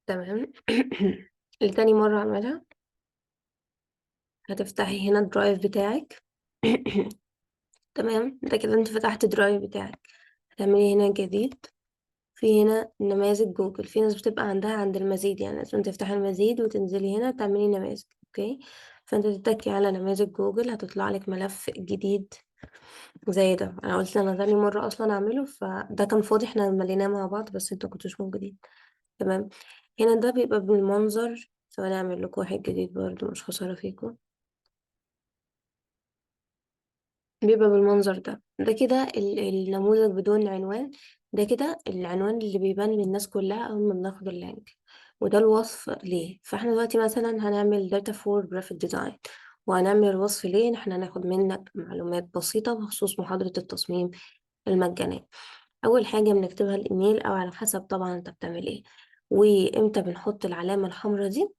تمام. لتاني مرة اعملها. هتفتحي هنا الدرايف بتاعك. تمام، ده كده انت فتحت الدرايف بتاعك. هتعملي هنا جديد. في هنا نماذج جوجل، في ناس بتبقى عندها عند المزيد، يعني لازم تفتحي المزيد وتنزلي هنا تعملي نماذج. اوكي، فانت تتكي على نماذج جوجل، هتطلع لك ملف جديد زي ده. انا قلت انا تاني مرة اصلا اعمله، فده كان فاضي، احنا مليناه مع بعض بس انتوا كنتوش موجودين. تمام. هنا ده بيبقى بالمنظر، فانا اعمل لكم واحد جديد برضو مش خسارة فيكم. بيبقى بالمنظر ده كده النموذج بدون عنوان. ده كده العنوان اللي بيبان للناس كلها أول ما بناخد اللينك، وده الوصف ليه. فاحنا دلوقتي مثلا هنعمل داتا فور جرافيك ديزاين، وهنعمل وصف ليه. إن احنا هناخد منك معلومات بسيطة بخصوص محاضرة التصميم المجانية. أول حاجة بنكتبها الإيميل، أو على حسب طبعا أنت بتعمل إيه. وإمتى بنحط العلامة الحمراء دي؟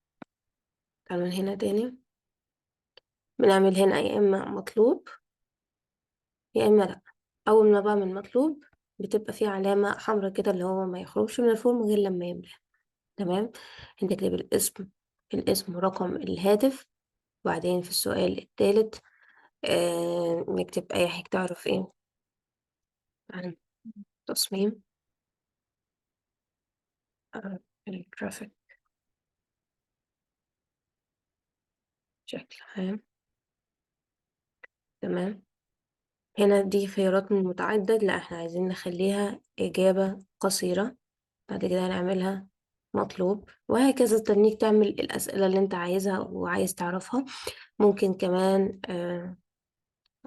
تعالوا من هنا تاني. بنعمل هنا يا إما مطلوب يا إما لأ. أول ما بعمل مطلوب بتبقى فيه علامة حمراء كده، اللي هو ما يخرجش من الفورم غير لما يملى. تمام. هنكتب الاسم ورقم الهاتف. وبعدين في السؤال الثالث نكتب أي حاجة تعرف إيه عن تصميم الجرافيك بشكل عام. تمام. هنا دي خيارات من متعدد، لا احنا عايزين نخليها إجابة قصيرة. بعد كده هنعملها مطلوب، وهكذا تنيك تعمل الأسئلة اللي انت عايزها وعايز تعرفها. ممكن كمان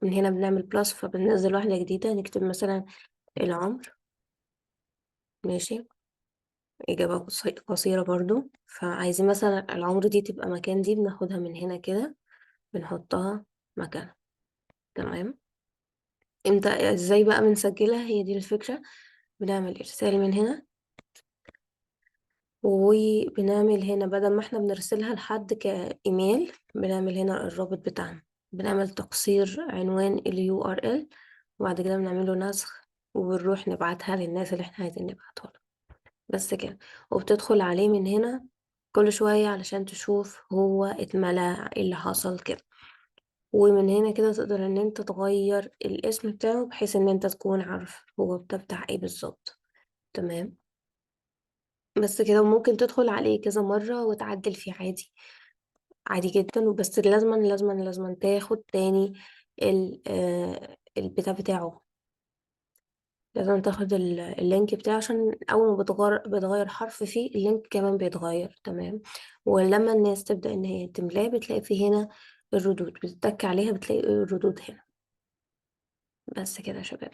من هنا بنعمل بلس، فبننزل واحدة جديدة نكتب مثلا العمر. ماشي، إجابة قصيرة برضو. فعايزين مثلا العمر دي تبقى مكان، دي بناخدها من هنا كده بنحطها مكانها. تمام. امتى ازاي بقى بنسجلها؟ هي دي الفكرة. بنعمل إرسال من هنا، وبنعمل هنا بدل ما احنا بنرسلها لحد كإيميل، بنعمل هنا الرابط بتاعنا. بنعمل تقصير عنوان ال URL، وبعد كده بنعمله نسخ، وبنروح نبعتها للناس اللي احنا عايزين نبعتها لها. بس كده. وبتدخل عليه من هنا كل شوية علشان تشوف هو اتملى ايه اللي حصل كده. ومن هنا كده تقدر ان انت تغير الاسم بتاعه بحيث ان انت تكون عارف هو بتاع ايه بالظبط. تمام. بس كده. وممكن تدخل عليه كذا مرة وتعدل فيه عادي، عادي جدا. بس لازما تاخد تاني البتاع بتاعه. لازم تاخد اللينك بتاعه، عشان أول ما بتغير حرف فيه اللينك كمان بيتغير. تمام. ولما الناس تبدأ إن هي تملاه بتلاقي فيه هنا الردود، بتتك عليها بتلاقي الردود هنا. بس كده يا شباب.